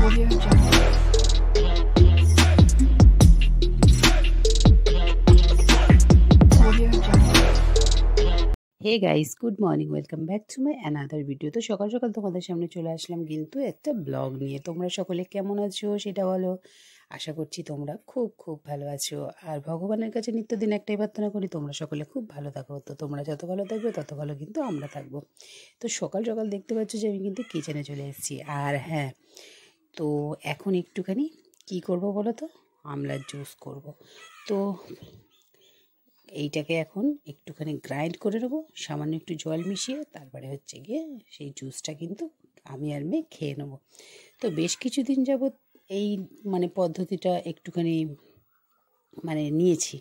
Audio Jungle. Audio Jungle. Hey guys, good morning, welcome back to my another video. তো সকাল সকাল তোমাদের সামনে চলে আসলাম কিন্তু একটা ব্লগ নিয়ে। তোমরা সকলে কেমন আছো সেটা বলো। আশা করছি তোমরা খুব খুব ভালো আছো। আর ভগবানের কাছে নিত্যদিন একটাই প্রার্থনা করি, তোমরা সকলে খুব ভালো থাকো। তো তোমরা যত ভালো থাকবে তত ভালো কিন্তু আমরা থাকবো। তো সকাল সকাল দেখতে পাচ্ছ যে আমি কিন্তু কিচেনে চলে এসেছি। আর হ্যাঁ, তো এখন একটুখানি কি করব বলো তো, আমলার জুস করব। তো এইটাকে এখন একটুখানি গ্রাইন্ড করে নেবো, সামান্য একটু জল মিশিয়ে। তারপরে হচ্ছে গিয়ে সেই জুসটা কিন্তু আমি আর মেয়ে খেয়ে নেবো। তো বেশ কিছুদিন যাবৎ এই পদ্ধতিটা একটুখানি নিয়েছি।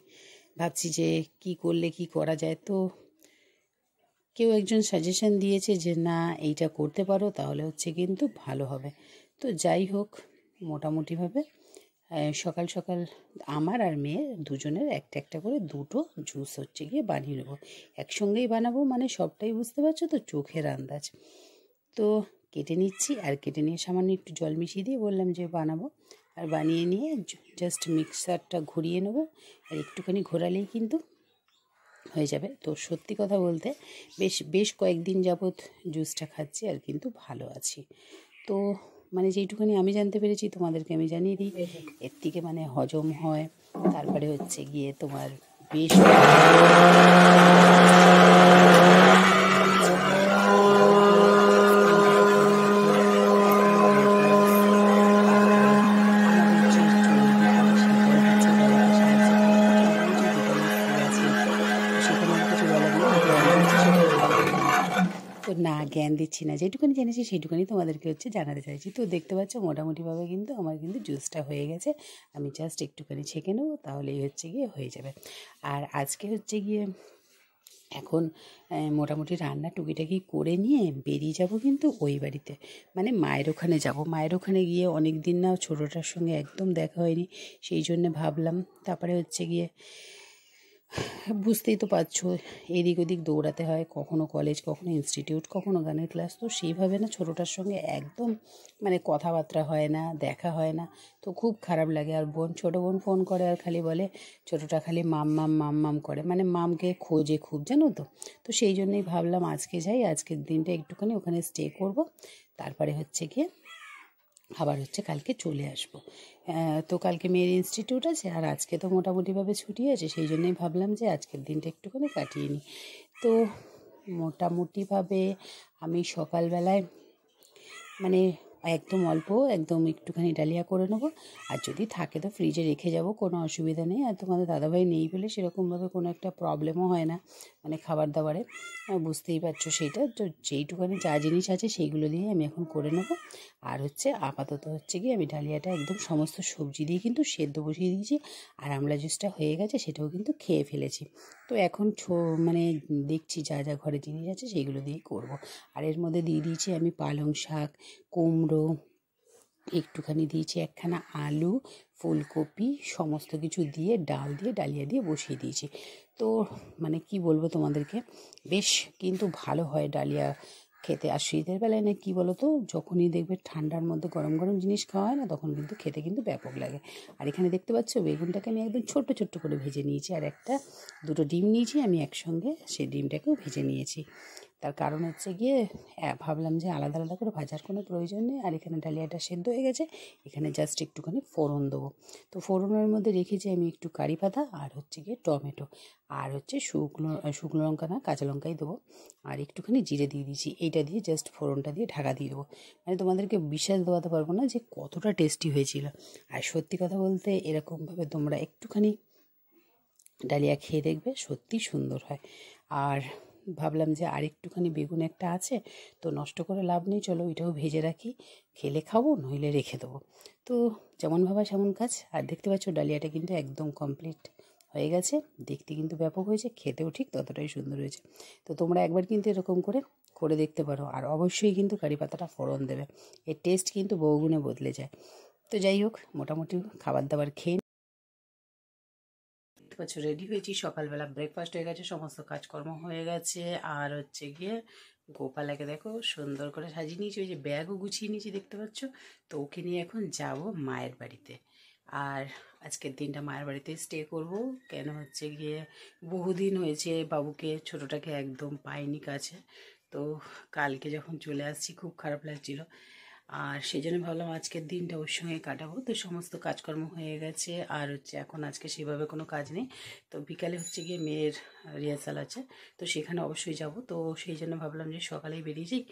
ভাবছি যে কি করলে কি করা যায়। তো কেউ একজন সাজেশন দিয়েছে যে না, এইটা করতে পারো, তাহলে হচ্ছে কিন্তু ভালো হবে। তো যাই হোক, মোটামুটিভাবে সকাল সকাল আমার আর মেয়ের দুজনের একটা একটা করে দুটো জুস হচ্ছে গিয়ে বানিয়ে নেবো। একসঙ্গেই বানাবো, সবটাই বুঝতে পারছো তো, চোখের আন্দাজ। তো কেটে নিচ্ছি, আর কেটে নিয়ে সামান্য একটু জল মিশিয়ে দিয়ে বললাম যে বানাবো। আর বানিয়ে নিয়ে জাস্ট মিক্সারটা ঘুরিয়ে নেবো, আর একটুখানি ঘোরালেই কিন্তু হয়ে যাবে। তো সত্যি কথা বলতে বেশ কয়েকদিন যাবৎ জুসটা খাচ্ছি আর কিন্তু ভালো আছি। তো যেইটুখানি আমি জানতে পেরেছি তোমাদেরকে আমি জানিয়ে দিই। এর থেকে হজম হয়, তারপরে হচ্ছে গিয়ে তোমার বেশ তো না, জ্ঞান দিচ্ছি না, যেটুকুনি জেনেছি সেইটুকুনি তোমাদেরকে হচ্ছে জানাতে চাইছি। তো দেখতে পাচ্ছ মোটামুটিভাবে কিন্তু আমার কিন্তু জুসটা হয়ে গেছে। আমি জাস্ট একটুখানি ছেঁকে নেবো, তাহলেই হচ্ছে গিয়ে হয়ে যাবে। আর আজকে হচ্ছে গিয়ে এখন মোটামুটি রান্না টুকিটাকি করে নিয়ে বেরিয়ে যাব কিন্তু ওই বাড়িতে, মায়ের ওখানে যাব। মায়ের ওখানে গিয়ে অনেক দিন না ছোটোটার সঙ্গে একদম দেখা হয়নি, সেই জন্যে ভাবলাম। তারপরে হচ্ছে গিয়ে বুঝতেই তো পারছো, এদিক ওদিক দৌড়াতে হয়, কখনো কলেজ, কখনো ইনস্টিটিউট, কখনো গানের ক্লাস। তো সেইভাবে না ছোটোটার সঙ্গে একদম কথাবার্তা হয় না, দেখা হয় না। তো খুব খারাপ লাগে। আর ছোটো বোন ফোন করে আর খালি বলে, ছোটোটা খালি মাম মাম মাম মাম করে, মামকে খোঁজে খুব, জানো তো। তো সেই জন্যই ভাবলাম আজকে যাই, আজকের দিনটা একটুখানি ওখানে স্টে করব, তারপরে হচ্ছে গিয়ে আবার হচ্ছে কালকে চলে আসবো। তো কালকে মেয়ের ইনস্টিটিউট আছে, আর আজকে তো মোটামুটিভাবে ছুটি আছে, সেই জন্যই ভাবলাম যে আজকের দিনটা একটুখানি কাটিয়ে নিই। তো মোটামুটিভাবে আমি সকালবেলায় একদম অল্প, একদম একটুখানি ডালিয়া করে নেবো। আর যদি থাকে তো ফ্রিজে রেখে যাব, কোনো অসুবিধা নেই। আর তোমাদের দাদাভাই নেই বলে সেরকমভাবে কোনো একটা প্রবলেমও হয় না খাবার দাবারে, বুঝতেই পারছো সেইটা। তো যেইটুখানি যা জিনিস আছে সেইগুলো দিয়ে আমি এখন করে নেবো। আর হচ্ছে আপাতত হচ্ছে কি, আমি ডালিয়াটা একদম সমস্ত সবজি দিয়ে কিন্তু সেদ্ধ বসিয়ে দিয়েছি। আর আমলা জুসটা হয়ে গেছে, সেটাও কিন্তু খেয়ে ফেলেছি। তো এখন দেখছি যা যা ঘরে জিনিস আছে সেইগুলো দিয়েই করব। আর এর মধ্যে দিয়ে দিয়েছি আমি পালং শাক, কুমড়ো, একটুখানি দিয়েছি একখানা আলু, ফুলকপি, সমস্ত কিছু দিয়ে ডাল দিয়ে ডালিয়া দিয়ে বসিয়ে দিয়েছি। তো কি বলবো তোমাদেরকে, বেশ কিন্তু ভালো হয় ডালিয়া খেতে। আর শীতের বেলায় না কি বলো তো, যখনই দেখবে ঠান্ডার মধ্যে গরম গরম জিনিস খাওয়া হয় না, তখন কিন্তু খেতে কিন্তু ব্যাপক লাগে। আর এখানে দেখতে পাচ্ছ বেগুনটাকে আমি একদম ছোট্ট ছোট্ট করে ভেজে নিয়েছি, আর দুটো ডিম নিয়েছি আমি একসঙ্গে, সেই ডিমটাকেও ভেজে নিয়েছি। তার কারণ হচ্ছে গিয়ে ভাবলাম যে আলাদা আলাদা করে ভাজার কোনো প্রয়োজন নেই। আর এখানে ডালিয়াটা সেদ্ধ হয়ে গেছে, এখানে জাস্ট একটুখানি ফোড়ন দেবো। তো ফোড়নের মধ্যে রেখেছি আমি একটু কারি পাতা, আর হচ্ছে গিয়ে টমেটো, আর হচ্ছে শুকনো লঙ্কা না, কাঁচা লঙ্কাই দেবো, আর একটুখানি জিরে দিয়ে দিয়েছি। এইটা দিয়ে জাস্ট ফোড়নটা দিয়ে ঢাকা দিয়ে দেবো। তোমাদেরকে বিশ্বাস দেওয়াতে পারবো না যে কতটা টেস্টি হয়েছিল। আর সত্যি কথা বলতে, এরকমভাবে তোমরা একটুখানি ডালিয়া খেয়ে দেখবে, সত্যি সুন্দর হয়। আর ভাবলাম যে আর একটুখানি বেগুন একটা আছে, তো নষ্ট করে লাভ নেই, চলো ওইটাও ভেজে রাখি, খেলে খাবো, নইলে রেখে দেবো। তো যেমন ভাবা সেমন কাজ। আর দেখতে পাচ্ছ ডালিয়াটা কিন্তু একদম কমপ্লিট হয়ে গেছে, দেখতে কিন্তু ব্যাপক হয়েছে, খেতেও ঠিক ততটাই সুন্দর হয়েছে। তো তোমরা একবার কিন্তু এরকম করে দেখতে পারো। আর অবশ্যই কিন্তু কারি পাতাটা ফোড়ন দেবে, এর টেস্ট কিন্তু বহুগুণে বদলে যায়। তো যাই হোক, মোটামুটি খাবার দাবার খেয়ে রেডি হয়েছি। সকালবেলা ব্রেকফাস্ট হয়ে গেছে, সমস্ত কাজকর্ম হয়ে গেছে। আর হচ্ছে গিয়ে গোপালাকে দেখো সুন্দর করে সাজিয়ে নিয়েছি, ওই যে ব্যাগও গুছিয়ে নিয়েছি দেখতে পাচ্ছ। তো ওকে নিয়ে এখন যাব মায়ের বাড়িতে। আর আজকের দিনটা মায়ের বাড়িতে স্টে করব। কেন হচ্ছে গিয়ে বহুদিন হয়েছে বাবুকে ছোটোটাকে একদম পাইনি কাছে। তো কালকে যখন চলে আসছি খুব খারাপ লাগছিল, আর সেই জন্য ভাবলাম আজকের দিনটা ওর সঙ্গে কাটাবো। তো সমস্ত কাজকর্ম হয়ে গেছে, আর হচ্ছে এখন আজকে সেভাবে কোনো কাজ নেই। তো বিকালে হচ্ছে গিয়ে মেয়ের রিহার্সাল আছে, তো সেখানে অবশ্যই যাব। তো সেই জন্য ভাবলাম যে সকালেই বেরিয়ে যাই।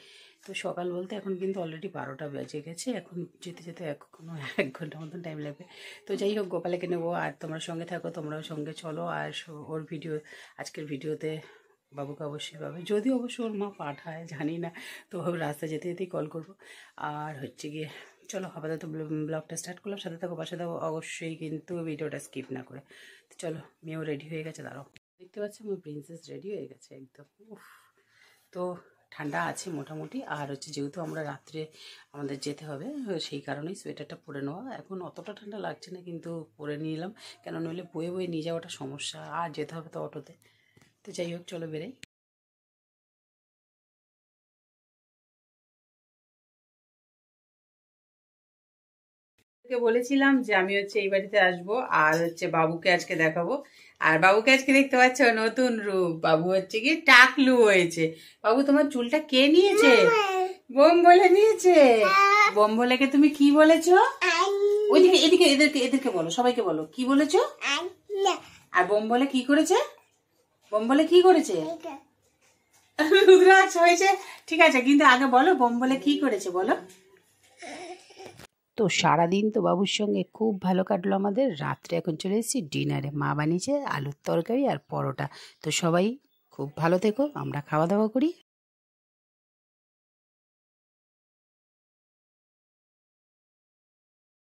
তো সকাল বলতে এখন কিন্তু অলরেডি 12টা বেজে গেছে, এখন যেতে যেতে এখনো 1 ঘন্টা মতন টাইম লাগবে। তো যাই হোক, গোপালাকে নেবো, আর তোমরা সঙ্গে থাকো, তোমরাও সঙ্গে চলো। আর ওর ভিডিও, আজকের ভিডিওতে বাবুকে অবশ্যই পাবে, যদি অবশ্য ওর মা পাঠায় জানি না। তো রাস্তা যেতে যেতেই কল করবো। আর হচ্ছে গিয়ে চলো আপাতত ব্লগটা স্টার্ট করলাম। সাথে থাকো, পাশে থাকো অবশ্যই, কিন্তু ভিডিওটা স্কিপ না করে। তো চলো, মেয়েও রেডি হয়ে গেছে, দাঁড়াও। দেখতে পাচ্ছি আমার প্রিন্সেস রেডি হয়ে গেছে একদম। উফ। তো ঠান্ডা আছে মোটামুটি, আর হচ্ছে যেহেতু আমরা রাত্রে আমাদের যেতে হবে, সেই কারণেই সোয়েটারটা পরে নেওয়া। এখন অতটা ঠান্ডা লাগছে না, কিন্তু পরে নিলাম, কেন নইলে বয়ে বয়ে নিয়ে যাওয়াটা সমস্যা, আর যেতে হবে তো অটোতে। তো যাই হোক, চলো বেরাই। তোকে বলেছিলাম যে আমি হচ্ছে এই বাড়িতে আসবো, আর হচ্ছে বাবুকে আজকে দেখাবো। আর বাবুকে আজকে দেখতে পাচ্ছ নতুন রূপ, বাবু হচ্ছে কি টাকলু হয়েছে। বাবু, তোমার চুলটা কে নিয়েছে? বোম বলে নিয়েছে। বোম বলেকে তুমি কি বলেছো? ওইদিকে, এদিকে, এদেরকে এদেরকে বলো, সবাইকে বলো কি বলেছো। আর বোম বলে কি করেছে? বোম বলে কি করেছে? রুদ্রাক্ষ হয়েছে। ঠিক আছে, কিন্তু আগে বলো বোম বলে কি করেছে বলো। তো সারাদিন তো বাবুর সঙ্গে খুব ভালো কাটলো আমাদের। রাত্রে এখন চলে এসেছি ডিনারে, মা বানিয়েছে আলুর তরকারি আর পরোটা। তো সবাই খুব ভালো থেকো, আমরা খাওয়া দাওয়া করি।